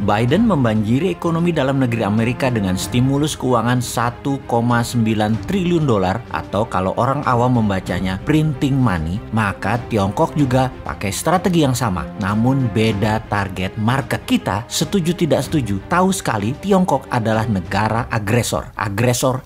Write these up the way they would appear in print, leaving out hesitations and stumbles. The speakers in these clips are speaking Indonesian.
Biden membanjiri ekonomi dalam negeri Amerika dengan stimulus keuangan 1,9 triliun dolar, atau kalau orang awam membacanya printing money, maka Tiongkok juga pakai strategi yang sama, namun beda target market. Kita setuju tidak setuju, tahu sekali Tiongkok adalah negara agresor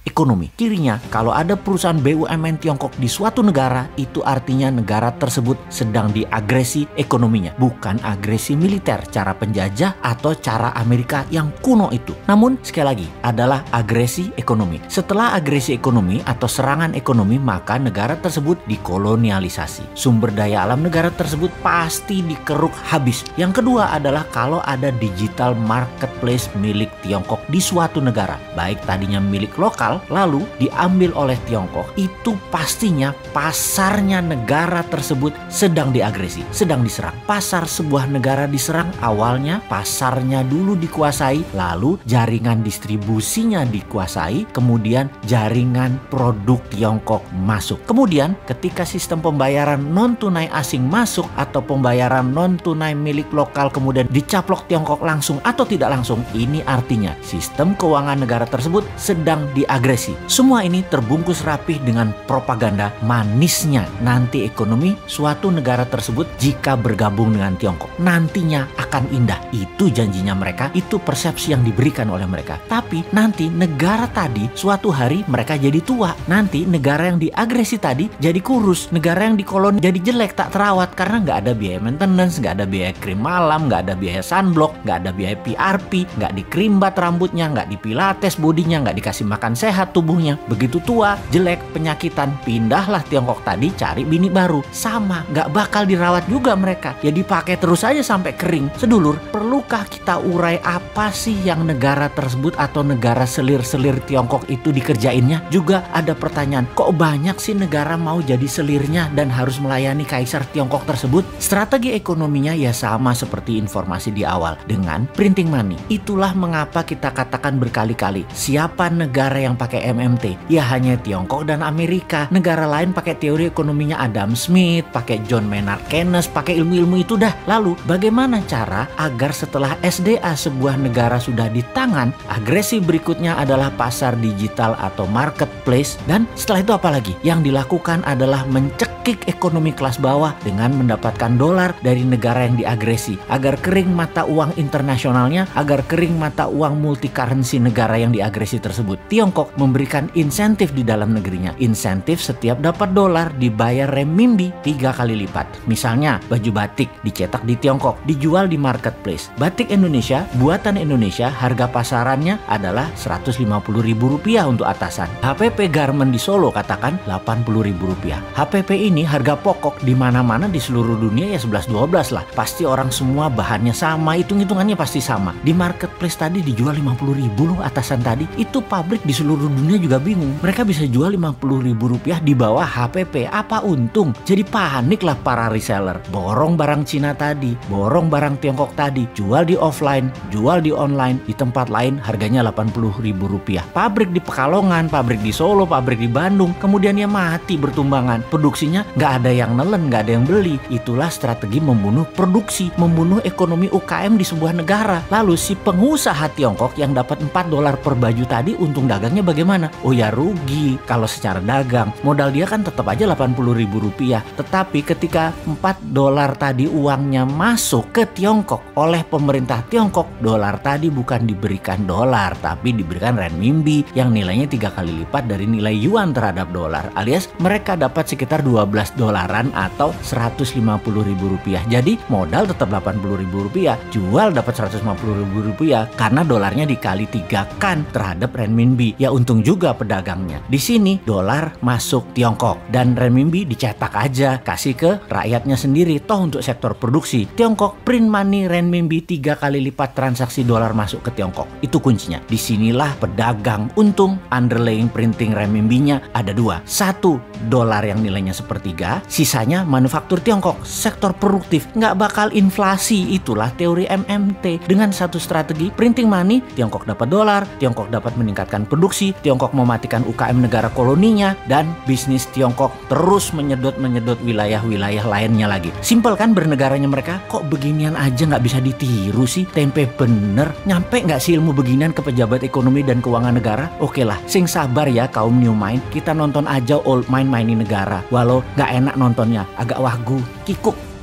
ekonomi. Kirinya, kalau ada perusahaan BUMN Tiongkok di suatu negara, itu artinya negara tersebut sedang diagresi ekonominya, bukan agresi militer, cara penjajah atau cara Amerika yang kuno itu. Namun sekali lagi adalah agresi ekonomi. Setelah agresi ekonomi atau serangan ekonomi, maka negara tersebut dikolonialisasi. Sumber daya alam negara tersebut pasti dikeruk habis. Yang kedua adalah kalau ada digital marketplace milik Tiongkok di suatu negara, baik tadinya milik lokal lalu diambil oleh Tiongkok, itu pastinya pasarnya negara tersebut sedang diagresi, sedang diserang. Pasar sebuah negara diserang, awalnya pasarnya dulu dikuasai, lalu jaringan distribusinya dikuasai, kemudian jaringan produk Tiongkok masuk. Kemudian ketika sistem pembayaran non-tunai asing masuk atau pembayaran non-tunai milik lokal kemudian dicaplok Tiongkok langsung atau tidak langsung, ini artinya sistem keuangan negara tersebut sedang diagresi. Semua ini terbungkus rapih dengan propaganda manisnya nanti ekonomi suatu negara tersebut jika bergabung dengan Tiongkok nantinya akan indah. Itu janjinya mereka, itu persepsi yang diberikan oleh mereka. Tapi nanti negara tadi suatu hari mereka jadi tua. Nanti negara yang diagresi tadi jadi kurus. Negara yang dikoloni jadi jelek, tak terawat karena nggak ada biaya maintenance, nggak ada biaya krim malam, nggak ada biaya sunblock, nggak ada biaya PRP, nggak dikrimbat rambutnya, nggak dipilates bodinya, nggak dikasih makan sehat tubuhnya. Begitu tua, jelek, penyakitan, pindahlah Tiongkok tadi cari bini baru. Sama, nggak bakal dirawat juga mereka. Ya dipakai terus aja sampai kering. Sedulur, perlukah kita urai apa sih yang negara tersebut atau negara selir-selir Tiongkok itu dikerjainnya? Juga ada pertanyaan, kok banyak sih negara mau jadi selirnya dan harus melayani kaisar Tiongkok tersebut? Strategi ekonominya ya sama seperti informasi di awal, dengan printing money. Itulah mengapa kita katakan berkali-kali, siapa negara yang pakai MMT? Ya hanya Tiongkok dan Amerika. Negara lain pakai teori ekonominya Adam Smith, pakai John Maynard Keynes, pakai ilmu-ilmu itu dah. Lalu bagaimana cara agar setelah SDA sebuah negara sudah di tangan, agresi berikutnya adalah pasar digital atau marketplace, dan setelah itu apa lagi? Yang dilakukan adalah mencekik ekonomi kelas bawah dengan mendapatkan dolar dari negara yang diagresi agar kering mata uang internasionalnya, agar kering mata uang multi currency negara yang diagresi tersebut. Tiongkok memberikan insentif di dalam negerinya. Insentif setiap dapat dolar dibayar renminbi 3 kali lipat. Misalnya baju batik dicetak di Tiongkok, dijual di marketplace. Batik Indonesia, buatan Indonesia, harga pasarannya adalah Rp150.000 untuk atasan. HPP Garment di Solo katakan Rp80.000. HPP ini harga pokok di mana-mana di seluruh dunia ya 11-12 lah. Pasti orang semua bahannya sama, hitung-hitungannya pasti sama. Di marketplace tadi dijual Rp50.000 loh atasan tadi. Itu pabrik di seluruh dunia juga bingung. Mereka bisa jual Rp50.000 di bawah HPP. Apa untung? Jadi panik lah para reseller. Borong barang Cina tadi, borong barang Tiongkok tadi, jual di offline, jual di online, di tempat lain harganya Rp80.000. Pabrik di Pekalongan, pabrik di Solo, pabrik di Bandung, kemudian ya mati bertumbangan. Produksinya nggak ada yang nelen, nggak ada yang beli. Itulah strategi membunuh produksi, membunuh ekonomi UKM di sebuah negara. Lalu si pengusaha Tiongkok yang dapat $4 per baju tadi, untung dagangnya bagaimana? Oh ya rugi kalau secara dagang. Modal dia kan tetap aja Rp80.000. Tetapi ketika $4 tadi uangnya masuk ke Tiongkok oleh pemerintah Tiongkok, dolar tadi bukan diberikan dolar, tapi diberikan renminbi yang nilainya 3 kali lipat dari nilai yuan terhadap dolar, alias mereka dapat sekitar $12 atau Rp150.000. Jadi modal tetap Rp80.000, jual dapat Rp150.000 karena dolarnya dikali 3 kan terhadap renminbi. Ya untung juga pedagangnya. Di sini dolar masuk Tiongkok dan renminbi dicetak aja, kasih ke rakyatnya sendiri. Toh untuk sektor produksi, Tiongkok print money renminbi 3 kali lipat transaksi dolar masuk ke Tiongkok. Itu kuncinya. Disinilah pedagang untung. Underlying printing renminbinya ada dua. Satu, dolar yang nilainya sepertiga, sisanya manufaktur Tiongkok, sektor produktif, nggak bakal inflasi. Itulah teori MMT. Dengan satu strategi printing money, Tiongkok dapat dolar, Tiongkok dapat meningkatkan produksi, Tiongkok mematikan UKM negara koloninya, dan bisnis Tiongkok terus menyedot wilayah-wilayah lainnya lagi. Simpel kan bernegaranya mereka? Kok beginian aja nggak bisa ditiru sih? sih? Tempe bener. Nyampe nggak sih ilmu beginian ke pejabat ekonomi dan keuangan negara? Oke lah, sing sabar ya kaum new mind. Kita nonton aja old mind mainin negara. Walau nggak enak nontonnya, agak wagu, kikuk.